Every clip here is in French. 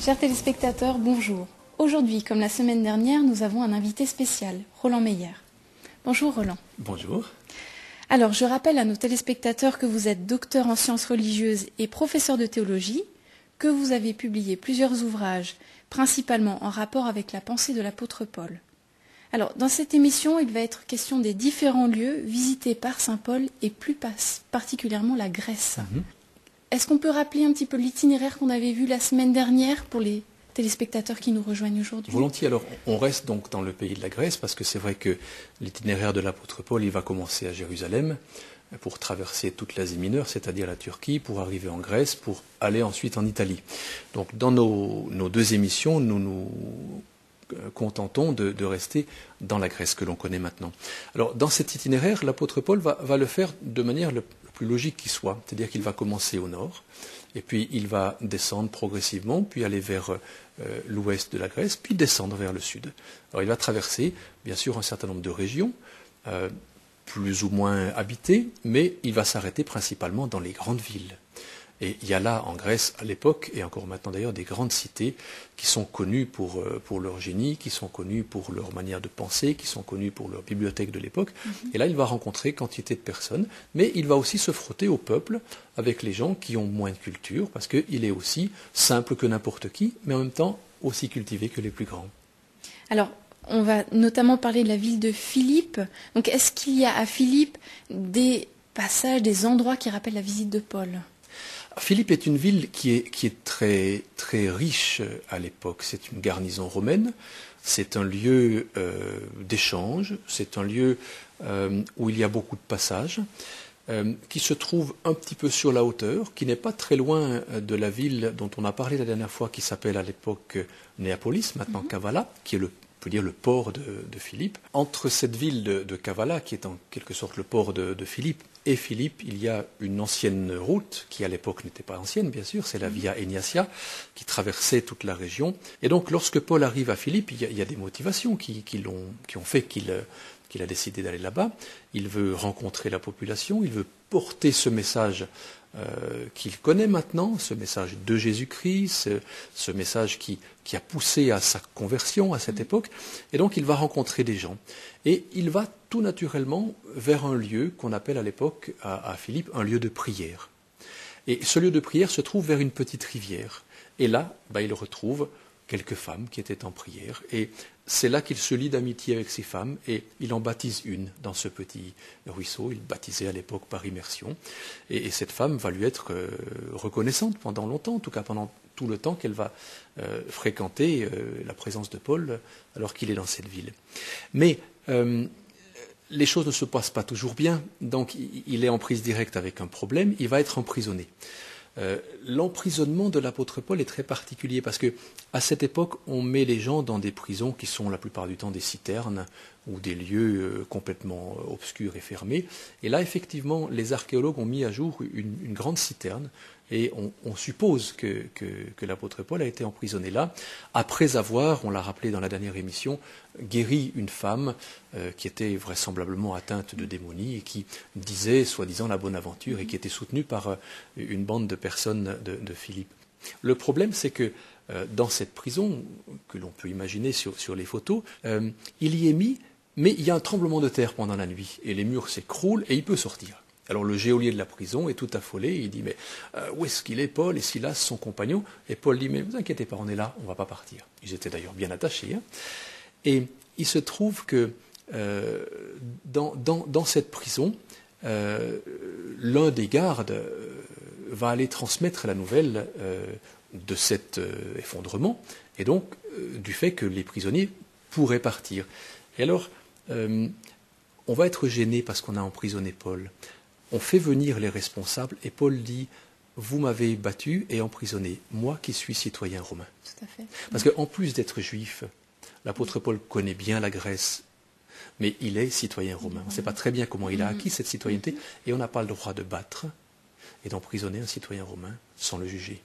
Chers téléspectateurs, bonjour. Aujourd'hui, comme la semaine dernière, nous avons un invité spécial, Roland Meyer. Bonjour Roland. Bonjour. Alors, je rappelle à nos téléspectateurs que vous êtes docteur en sciences religieuses et professeur de théologie, que vous avez publié plusieurs ouvrages, principalement en rapport avec la pensée de l'apôtre Paul. Alors, dans cette émission, il va être question des différents lieux visités par saint Paul et plus particulièrement la Grèce. Est-ce qu'on peut rappeler un petit peu l'itinéraire qu'on avait vu la semaine dernière pour les téléspectateurs qui nous rejoignent aujourd'hui? Volontiers. Alors, on reste donc dans le pays de la Grèce parce que c'est vrai que l'itinéraire de l'apôtre Paul, il va commencer à Jérusalem pour traverser toute l'Asie mineure, c'est-à-dire la Turquie, pour arriver en Grèce, pour aller ensuite en Italie. Donc, dans nos deux émissions, nous nous contentons de rester dans la Grèce que l'on connaît maintenant. Alors, dans cet itinéraire, l'apôtre Paul va le faire de manière le plus logique qui soit, c'est-à-dire qu'il va commencer au nord, et puis il va descendre progressivement, puis aller vers l'ouest de la Grèce, puis descendre vers le sud. Alors, il va traverser, bien sûr, un certain nombre de régions, plus ou moins habitées, mais il va s'arrêter principalement dans les grandes villes. Et il y a là, en Grèce, à l'époque, et encore maintenant d'ailleurs, des grandes cités qui sont connues pour leur génie, qui sont connues pour leur manière de penser, qui sont connues pour leur bibliothèque de l'époque. Et là, il va rencontrer quantité de personnes, mais il va aussi se frotter au peuple avec les gens qui ont moins de culture, parce qu'il est aussi simple que n'importe qui, mais en même temps aussi cultivé que les plus grands. Alors, on va notamment parler de la ville de Philippe. Donc, est-ce qu'il y a à Philippe des passages, des endroits qui rappellent la visite de Paul ? Philippe est une ville qui est très, très riche à l'époque. C'est une garnison romaine, c'est un lieu d'échange, c'est un lieu où il y a beaucoup de passages, qui se trouve un petit peu sur la hauteur, qui n'est pas très loin de la ville dont on a parlé la dernière fois, qui s'appelle à l'époque Néapolis, maintenant Kavala, qui est on peut dire le port de Philippe. Entre cette ville de Kavala, qui est en quelque sorte le port de Philippe, et Philippe, il y a une ancienne route, qui à l'époque n'était pas ancienne, bien sûr, c'est la Via Egnatia, qui traversait toute la région. Et donc, lorsque Paul arrive à Philippe, il y a des motivations qui ont fait qu'il a décidé d'aller là-bas. Il veut rencontrer la population, il veut porter ce message qu'il connaît maintenant, ce message de Jésus-Christ, ce message qui a poussé à sa conversion à cette époque. Et donc, il va rencontrer des gens. Et il va tout naturellement vers un lieu qu'on appelle à l'époque, à Philippe, un lieu de prière. Et ce lieu de prière se trouve vers une petite rivière. Et là, il retrouve quelques femmes qui étaient en prière. Et c'est là qu'il se lie d'amitié avec ces femmes et il en baptise une dans ce petit ruisseau. Il baptisait à l'époque par immersion. Et cette femme va lui être reconnaissante pendant longtemps, en tout cas pendant tout le temps qu'elle va fréquenter la présence de Paul alors qu'il est dans cette ville. Mais les choses ne se passent pas toujours bien, donc il est en prise directe avec un problème, il va être emprisonné. L'emprisonnement de l'apôtre Paul est très particulier parce que à cette époque, on met les gens dans des prisons qui sont la plupart du temps des citernes ou des lieux complètement obscurs et fermés. Et là, effectivement, les archéologues ont mis à jour une grande citerne et on suppose que l'apôtre Paul a été emprisonné là, après avoir, on l'a rappelé dans la dernière émission, guéri une femme qui était vraisemblablement atteinte de démonie et qui disait, soi-disant, la bonne aventure et qui était soutenue par une bande de personnes de Philippe. Le problème, c'est que dans cette prison, que l'on peut imaginer sur les photos, il y est mis, mais il y a un tremblement de terre pendant la nuit et les murs s'écroulent et il peut sortir. Alors le geôlier de la prison est tout affolé, il dit mais où est-ce qu'il est Paul et Silas, son compagnon? Et Paul dit mais ne vous inquiétez pas, on est là, on ne va pas partir. Ils étaient d'ailleurs bien attachés. Et il se trouve que dans cette prison, l'un des gardes va aller transmettre la nouvelle de cet effondrement et donc du fait que les prisonniers pourraient partir. Et alors, on va être gêné parce qu'on a emprisonné Paul. On fait venir les responsables et Paul dit « Vous m'avez battu et emprisonné, moi qui suis citoyen romain. » Tout à fait. Parce qu'en plus d'être juif, l'apôtre Paul connaît bien la Grèce, mais il est citoyen romain. On ne sait pas très bien comment il a acquis cette citoyenneté et on n'a pas le droit de battre et d'emprisonner un citoyen romain sans le juger.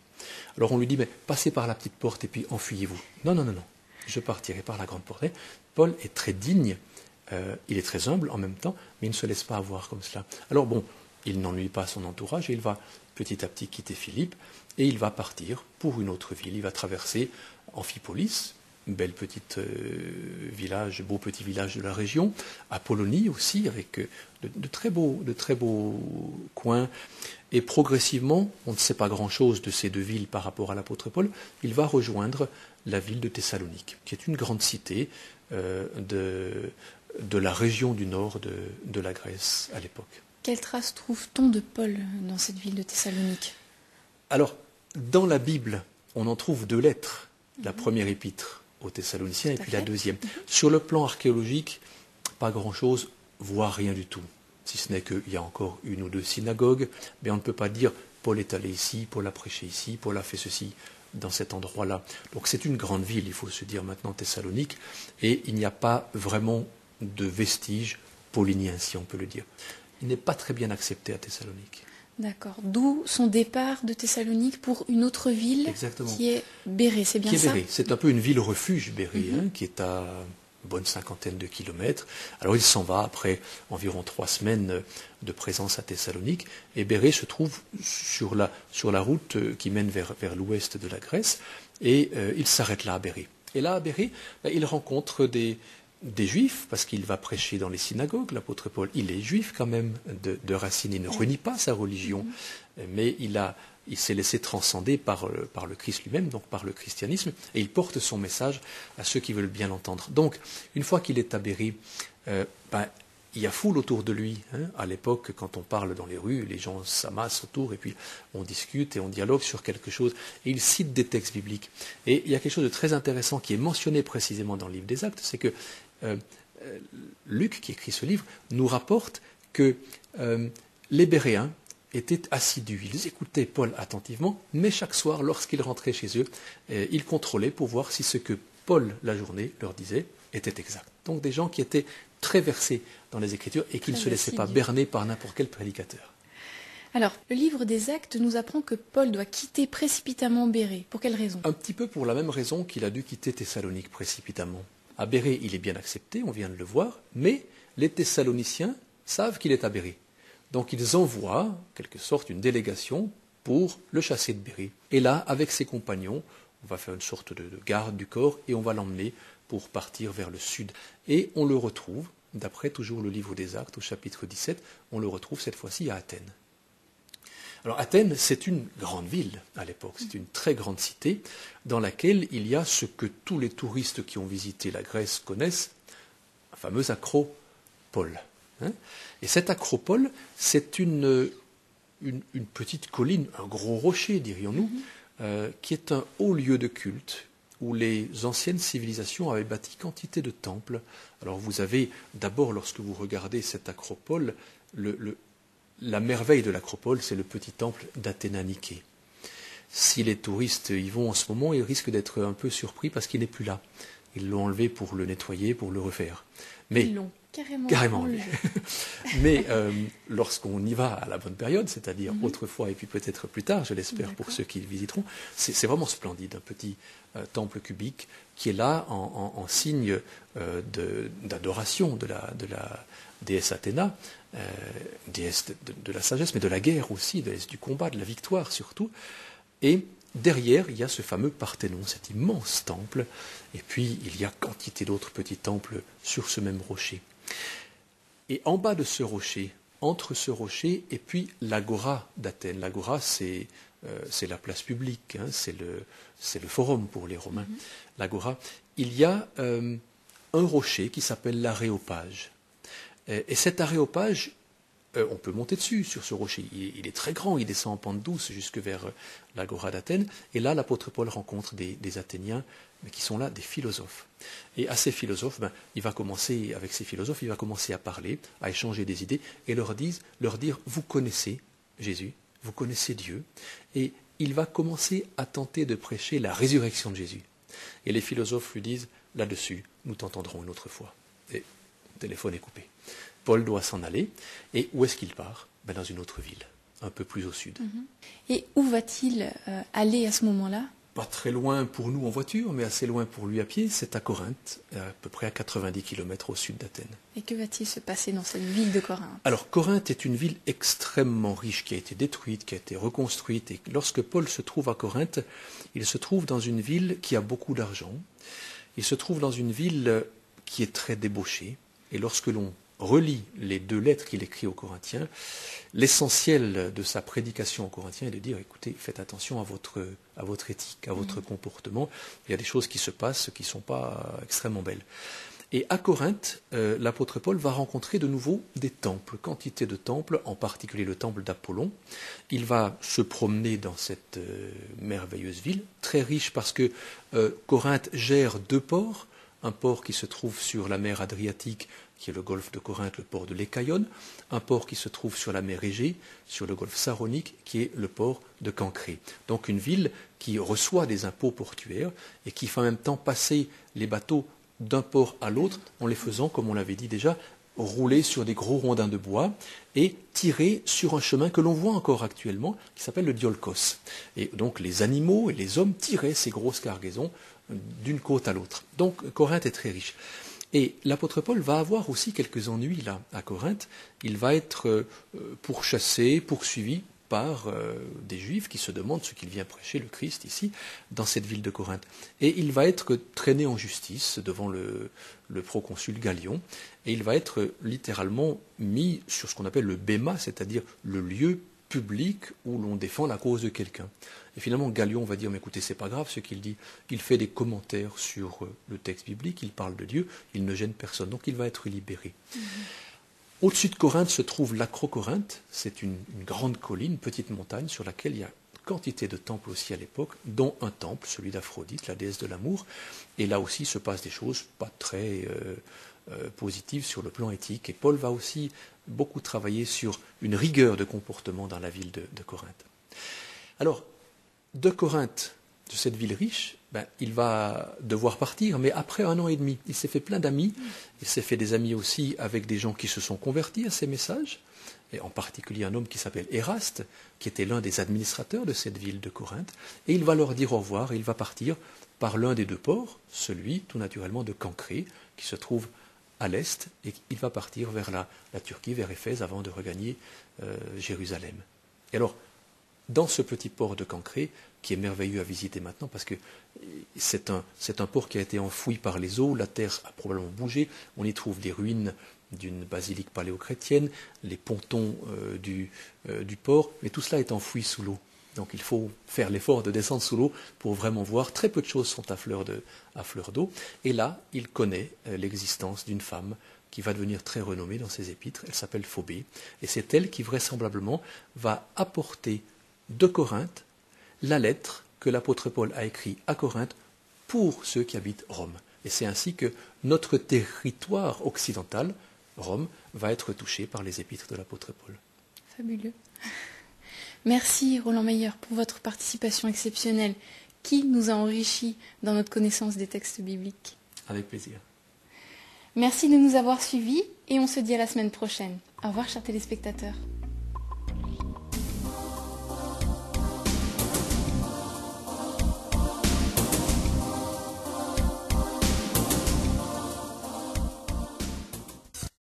Alors on lui dit « Mais passez par la petite porte et puis enfuyez-vous. » Non, non, non, non, je partirai par la grande porte. Paul est très digne. Il est très humble en même temps, mais il ne se laisse pas avoir comme cela. Alors bon, il n'ennuie pas son entourage et il va petit à petit quitter Philippe et il va partir pour une autre ville. Il va traverser Amphipolis, belle petite village, beau petit village de la région, Apollonie aussi, avec de très beaux coins. Et progressivement, on ne sait pas grand-chose de ces deux villes par rapport à l'apôtre Paul, il va rejoindre la ville de Thessalonique, qui est une grande cité de la région du nord de la Grèce à l'époque. Quelle trace trouve-t-on de Paul dans cette ville de Thessalonique? Alors, dans la Bible, on en trouve deux lettres. La première épître aux Thessaloniciens et puis la deuxième. Sur le plan archéologique, pas grand-chose, voire rien du tout. Si ce n'est qu'il y a encore une ou deux synagogues, mais on ne peut pas dire Paul est allé ici, Paul a prêché ici, Paul a fait ceci dans cet endroit-là. Donc c'est une grande ville, il faut se dire maintenant Thessalonique, et il n'y a pas vraiment de vestiges pauliniens, si on peut le dire. Il n'est pas très bien accepté à Thessalonique. D'accord. D'où son départ de Thessalonique pour une autre ville qui est Bérée, c'est bien ça? Bérée. C'est un peu une ville refuge, Bérée, qui est à une bonne cinquantaine de kilomètres. Alors il s'en va après environ 3 semaines de présence à Thessalonique. Et Bérée se trouve sur la route qui mène vers l'ouest de la Grèce. Et il s'arrête là à Bérée. Et là à Bérée, il rencontre des Juifs, parce qu'il va prêcher dans les synagogues. L'apôtre Paul, il est juif quand même de racine, il ne renie pas sa religion, mais il s'est laissé transcender par le Christ lui-même, donc par le christianisme, et il porte son message à ceux qui veulent bien l'entendre. Donc, une fois qu'il est à Bérée, il y a foule autour de lui. À l'époque, quand on parle dans les rues, les gens s'amassent autour et puis on discute et on dialogue sur quelque chose. Et il cite des textes bibliques. Et il y a quelque chose de très intéressant qui est mentionné précisément dans le livre des Actes, c'est que Luc, qui écrit ce livre, nous rapporte que les Béréens étaient assidus. Ils écoutaient Paul attentivement, mais chaque soir, lorsqu'ils rentraient chez eux, ils contrôlaient pour voir si ce que Paul, la journée, leur disait était exact. Donc des gens qui étaient très versés dans les Écritures et qui ne se laissaient pas berner par n'importe quel prédicateur. Alors, le livre des Actes nous apprend que Paul doit quitter précipitamment Bérée. Pour quelle raison? Un petit peu pour la même raison qu'il a dû quitter Thessalonique précipitamment. À Bérée, il est bien accepté, on vient de le voir, mais les Thessaloniciens savent qu'il est à Bérée. Donc ils envoient, en quelque sorte, une délégation pour le chasser de Bérée. Et là, avec ses compagnons, on va faire une sorte de garde du corps et on va l'emmener pour partir vers le sud. Et on le retrouve, d'après toujours le livre des Actes, au chapitre 17, on le retrouve cette fois-ci à Athènes. Alors Athènes, c'est une grande ville à l'époque, c'est une très grande cité dans laquelle il y a ce que tous les touristes qui ont visité la Grèce connaissent, la fameuse acropole. Et cette acropole, c'est une petite colline, un gros rocher, dirions-nous, qui est un haut lieu de culte où les anciennes civilisations avaient bâti quantité de temples. Alors vous avez d'abord, lorsque vous regardez cette acropole, la merveille de l'acropole, c'est le petit temple d'Athéna-Niké. Si les touristes y vont en ce moment, ils risquent d'être un peu surpris parce qu'il n'est plus là. Ils l'ont enlevé pour le nettoyer, pour le refaire. Mais ils l'ont carrément enlevé. Mais lorsqu'on y va à la bonne période, c'est-à-dire autrefois et puis peut-être plus tard, je l'espère pour ceux qui le visiteront, c'est vraiment splendide, un petit temple cubique qui est là en signe d'adoration de la déesse Athéna, déesse de la sagesse, mais de la guerre aussi, déesse du combat, de la victoire surtout. Et derrière, il y a ce fameux Parthénon, cet immense temple, et puis il y a quantité d'autres petits temples sur ce même rocher. Et en bas de ce rocher, entre ce rocher et puis l'agora d'Athènes. L'agora, c'est la place publique, c'est le forum pour les Romains. L'agora, il y a un rocher qui s'appelle l'aréopage. Et cet aréopage, on peut monter dessus, sur ce rocher. Il est très grand, il descend en pente douce jusque vers l'agora d'Athènes. Et là, l'apôtre Paul rencontre des Athéniens, mais qui sont là, des philosophes. Et à ces philosophes, il va commencer à parler, à échanger des idées, et leur dire, vous connaissez Jésus, vous connaissez Dieu, et il va commencer à tenter de prêcher la résurrection de Jésus. Et les philosophes lui disent, là-dessus, nous t'entendrons une autre fois. Et le téléphone est coupé. Paul doit s'en aller. Et où est-ce qu'il part? Dans une autre ville, un peu plus au sud. Et où va-t-il aller à ce moment-là? pas très loin pour nous en voiture, mais assez loin pour lui à pied, c'est à Corinthe, à peu près à 90 km au sud d'Athènes. Et que va-t-il se passer dans cette ville de Corinthe? Alors, Corinthe est une ville extrêmement riche, qui a été détruite, qui a été reconstruite. Et lorsque Paul se trouve à Corinthe, il se trouve dans une ville qui a beaucoup d'argent. Il se trouve dans une ville qui est très débauchée. Et lorsque l'on relit les 2 lettres qu'il écrit aux Corinthiens, l'essentiel de sa prédication aux Corinthiens est de dire, écoutez, faites attention à votre éthique, à votre comportement. Il y a des choses qui se passent qui ne sont pas extrêmement belles. Et à Corinthe, l'apôtre Paul va rencontrer de nouveau des temples, quantité de temples, en particulier le temple d'Apollon. Il va se promener dans cette merveilleuse ville, très riche parce que Corinthe gère 2 ports, un port qui se trouve sur la mer Adriatique, qui est le golfe de Corinthe, le port de l'Écaïon, un port qui se trouve sur la mer Égée, sur le golfe Saronique, qui est le port de Cancré. Donc une ville qui reçoit des impôts portuaires et qui fait en même temps passer les bateaux d'un port à l'autre, en les faisant, comme on l'avait dit déjà, rouler sur des gros rondins de bois et tirer sur un chemin que l'on voit encore actuellement, qui s'appelle le Diolkos. Et donc les animaux et les hommes tiraient ces grosses cargaisons d'une côte à l'autre. Donc Corinthe est très riche. Et l'apôtre Paul va avoir aussi quelques ennuis là à Corinthe. Il va être pourchassé, poursuivi par des Juifs qui se demandent ce qu'il vient prêcher, le Christ, ici, dans cette ville de Corinthe. Et il va être traîné en justice devant le proconsul Gallion, et il va être littéralement mis sur ce qu'on appelle le béma, c'est-à-dire le lieu public où l'on défend la cause de quelqu'un. Et finalement, Gallion va dire, mais écoutez, c'est pas grave ce qu'il dit, il fait des commentaires sur le texte biblique, il parle de Dieu, il ne gêne personne, donc il va être libéré. Au-dessus de Corinthe se trouve l'Acrocorinthe, c'est une grande colline, une petite montagne sur laquelle il y a quantité de temples aussi à l'époque, dont un temple, celui d'Aphrodite, la déesse de l'amour, et là aussi se passent des choses pas très positives sur le plan éthique, et Paul va aussi beaucoup travailler sur une rigueur de comportement dans la ville de Corinthe. Alors, de Corinthe, de cette ville riche, il va devoir partir, mais après 1 an et demi. Il s'est fait plein d'amis, il s'est fait des amis aussi avec des gens qui se sont convertis à ces messages, et en particulier un homme qui s'appelle Éraste, qui était l'un des administrateurs de cette ville de Corinthe, et il va leur dire au revoir, et il va partir par l'un des 2 ports, celui tout naturellement de Cancré, qui se trouve à l'est, et il va partir vers la Turquie, vers Éphèse, avant de regagner Jérusalem. Et alors, dans ce petit port de Cancré, qui est merveilleux à visiter maintenant, parce que c'est un port qui a été enfoui par les eaux, la terre a probablement bougé, on y trouve des ruines d'une basilique paléochrétienne, les pontons du port, mais tout cela est enfoui sous l'eau. Donc il faut faire l'effort de descendre sous l'eau pour vraiment voir. Très peu de choses sont à fleur d'eau. Et là, il connaît l'existence d'une femme qui va devenir très renommée dans ses épîtres. Elle s'appelle Phobée. Et c'est elle qui vraisemblablement va apporter de Corinthe la lettre que l'apôtre Paul a écrite à Corinthe pour ceux qui habitent Rome. Et c'est ainsi que notre territoire occidental, Rome, va être touché par les épîtres de l'apôtre Paul. Fabuleux. Merci Roland Meyer pour votre participation exceptionnelle qui nous a enrichis dans notre connaissance des textes bibliques. Avec plaisir. Merci de nous avoir suivis et on se dit à la semaine prochaine. Au revoir chers téléspectateurs.